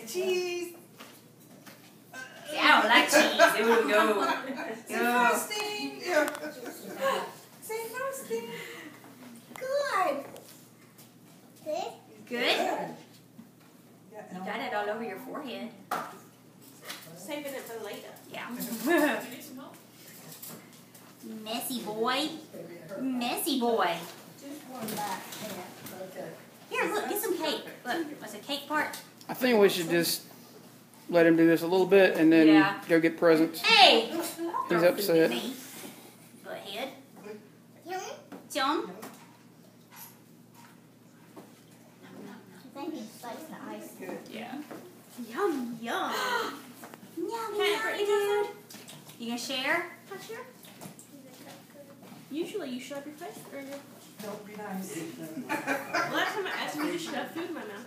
cheese. See, I don't like cheese. Ooh, no. Say frosting. Say frosting. Good. This? Good? Yeah. You got it all over your forehead. Saving it for later. Yeah. Do you need some help? Messy boy. Messy boy. Just one back. Okay. Here, look, get some cake. Look, what's the cake part? I think we should just let him do this a little bit and then Yeah. go get presents. Hey! He's upset. Butthead. Yum. John? I think he likes the ice. Good. Yeah. Yum, yum. Yummy, Okay, yummy, dude. You gonna share? Sure. Usually you shove your face or your... Don't be nice. Last time I asked you to shove food in my mouth.